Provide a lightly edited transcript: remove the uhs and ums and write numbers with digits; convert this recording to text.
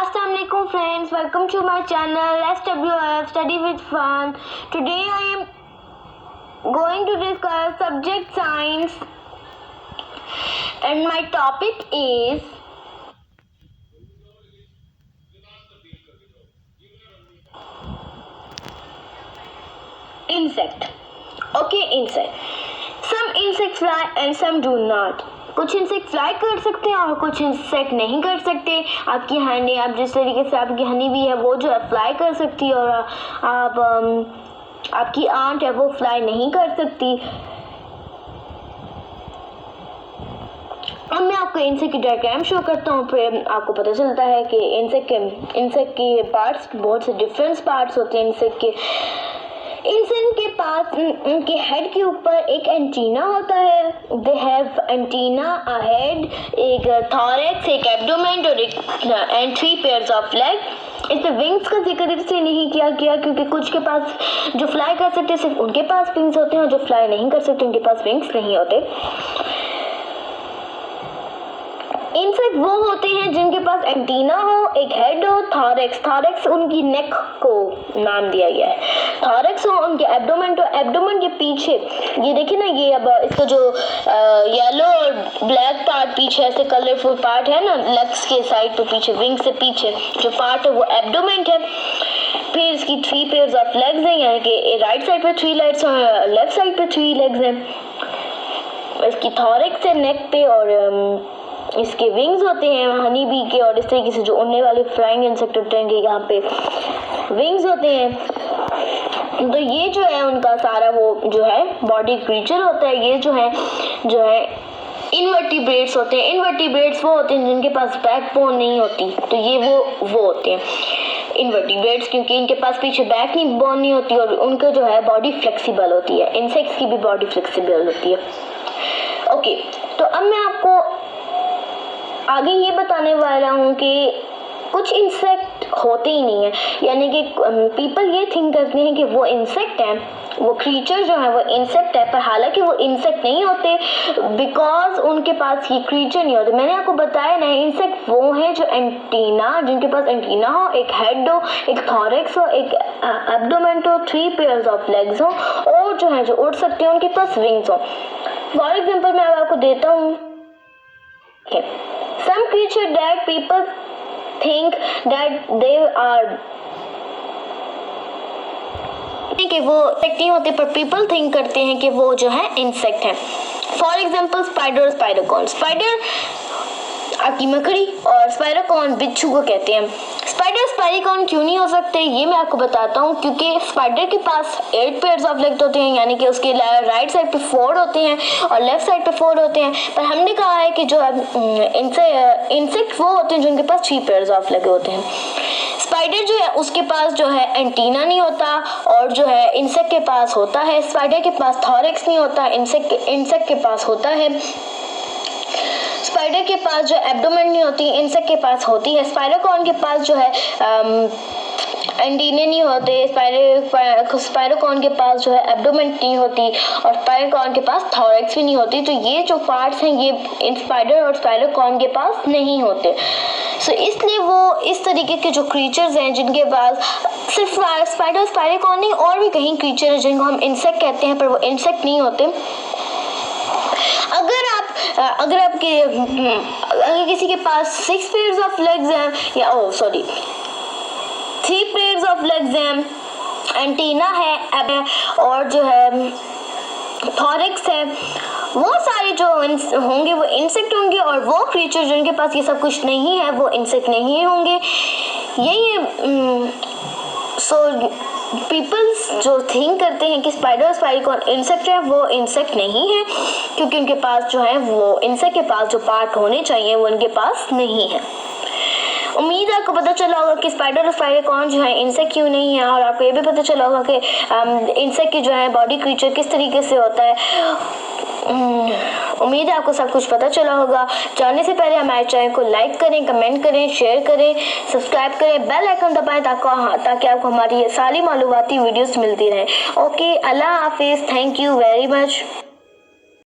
Assalamu alaikum friends, welcome to my channel SWF Study with Fun. Today I am going to discuss subject science and my topic is insect. Okay, insect. Some insects fly and some do not. कुछ insect fly कर सकते हैं और कुछ insect नहीं कर सकते। आपकी हनी, आप जिस तरीके से आपकी हनी भी है वो जो है फ्लाई कर सकती है और आपकी आंट है वो फ्लाई नहीं कर सकती। अब मैं आपको इंसेक्ट की डायग्राम शो करता हूँ, फिर आपको पता चलता है कि इंसेक्ट के पार्ट्स, बहुत से डिफरेंट पार्ट्स होते हैं इंसेक्ट के। इंसेक्ट के पास उनके हेड के ऊपर एक एंटीना होता है। They have antenna, a head, एक थॉरैक्स, एक एब्डोमेन और एंड 3 पेयर्स ऑफ लेग। इस विंग्स का जिक्र इसलिए नहीं किया गया क्योंकि कुछ के पास जो फ्लाई कर सकते हैं सिर्फ उनके पास विंग्स होते हैं और जो फ्लाई नहीं कर सकते उनके पास विंग्स नहीं होते। इंसेक्ट वो होते हैं जिनके पास एंटीना हो, एक हेड हो, थॉरैक्स उनकी नेक को नाम दिया गया है। थॉरैक्स हो, उनके एब्डोमेन तो एब्डोमेन के पीछे ये देखिए ना, ये अब इसका जो येलो और ब्लैक पार्ट पीछे ऐसे कलरफुल पार्ट है ना लेग्स के साइड पे पीछे, विंग से पीछे जो पार्ट है वो एब्डोमेन है। फिर इसकी 3 पेयर्स ऑफ लेग्स हैं, यानी कि राइट साइड पे 3 लेग्स और लेफ्ट साइड पे 3 लेग्स हैं। इसकी थॉरैक्स है नेक पे और इसके विंग्स होते हैं हनी बी के, और इस तरीके से जो उड़ने वाले फ्लाइंग इंसेक्ट होते हैं यहाँ पे विंग्स होते हैं। तो ये जो है उनका सारा वो जो है बॉडी क्रीचर होता है। ये जो है इनवर्टिब्रेट्स होते हैं। इनवर्टिब्रेट्स वो होते हैं जिनके पास बैकबोन नहीं होती, तो ये वो होते हैं इनवर्टिब्रेट्स, क्योंकि इनके पास पीछे बैक नहीं बोन नहीं होती और उनका जो है बॉडी फ्लेक्सिबल होती है। इंसेक्ट्स की भी बॉडी फ्लेक्सिबल होती है। ओके, तो अब मैं आपको आगे ये बताने वाला हूँ कि कुछ इंसेक्ट होते ही नहीं है, यानी कि पीपल ये थिंक करते हैं कि वो इंसेक्ट हैं, वो क्रीचर जो है वो इंसेक्ट है, पर हालांकि वो इंसेक्ट नहीं होते बिकॉज उनके पास ये क्रीचर नहीं होते। मैंने आपको बताया ना, इंसेक्ट वो हैं जो एंटीना, जिनके पास एंटीना हो, एक हेड हो, एक थॉरैक्स हो, एक एब्डोमेन हो, 3 पेयर्स ऑफ लेग्स हो और जो है जो उड़ सकते हैं उनके पास विंग्स हो। फॉर एग्जाम्पल मैं आपको देता हूँ, some creature that people think that they are कि वो इंसेक्ट नहीं होते, पर पीपल थिंक करते हैं कि वो जो है इंसेक्ट है। फॉर एग्जाम्पल स्पाइडर, स्पाइडरकॉन। स्पाइडर आपकी मकड़ी और स्पाइडरकॉन बिच्छू को कहते हैं। स्पाइडर स्पाइडरकॉन क्यों नहीं हो सकते ये मैं आपको बताता हूँ, क्योंकि स्पाइडर के पास 8 पेयर्स ऑफ लेग्स होते हैं, यानी कि उसके राइट साइड पे 4 होते हैं और लेफ्ट साइड पे 4 होते हैं। पर हमने कहा है कि जो इंसेक्ट वो होते हैं जिनके पास 3 पेयर्स ऑफ लेग होते हैं। स्पाइडर जो है उसके पास जो है एंटीना नहीं होता और जो है इंसेक्ट के पास होता है। स्पाइडर के पास थॉरैक्स नहीं होता, इंसेक्ट के पास होता है। स्पाइडर के पास जो एब्डोमेन नहीं होती, इंसेक्ट के पास होती है। स्पाइडरकॉन के पास जो है एंटीने नहीं होते, स्पाइडरकॉन के पास जो है एब्डोमेन नहीं होती और स्पाइडरकॉन के पास थॉरैक्स भी नहीं होती। तो ये जो पार्ट्स हैं ये स्पाइडर और स्पाइडरकॉन के पास नहीं होते। सो इसलिए वो इस तरीके के जो क्रीचर्स हैं जिनके पास सिर्फ स्पाइडर स्पाइडरकॉन नहीं और भी कहीं क्रीचर हैं जिनको हम इंसेक्ट कहते हैं, पर वो इंसेक्ट नहीं होते। अगर किसी के पास 6 पेयर्स ऑफ लेग्स हैं या 3 पेयर्स ऑफ लेग्स हैं, एंटीना है और जो है थॉरैक्स है, वो सारे जो होंगे वो इंसेक्ट होंगे और वो क्रीचर जिनके पास ये सब कुछ नहीं है वो इंसेक्ट नहीं होंगे। यही पीपल्स जो थिंक करते हैं कि स्पाइडर स्पाइडरकॉन इंसेक्ट है, वो इंसेक्ट नहीं है क्योंकि उनके पास जो है वो इंसेक्ट के पास जो पार्ट होने चाहिए वो उनके पास नहीं है। उम्मीद है आपको पता चला होगा कि स्पाइडर और स्पाइडरकॉन जो है इंसेक्ट क्यों नहीं है, और आपको ये भी पता चला होगा कि इंसेक्ट की जो है बॉडी क्रीचर किस तरीके से होता है। उम्मीद है आपको सब कुछ पता चला होगा। जाने से पहले हमारे चैनल को लाइक करें, कमेंट करें, शेयर करें, सब्सक्राइब करें, बेल आइकन दबाएं ताकि आपको हमारी ये सारी मालूमाती वीडियोस मिलती रहें। ओके, अल्लाह हाफिज़, थैंक यू वेरी मच।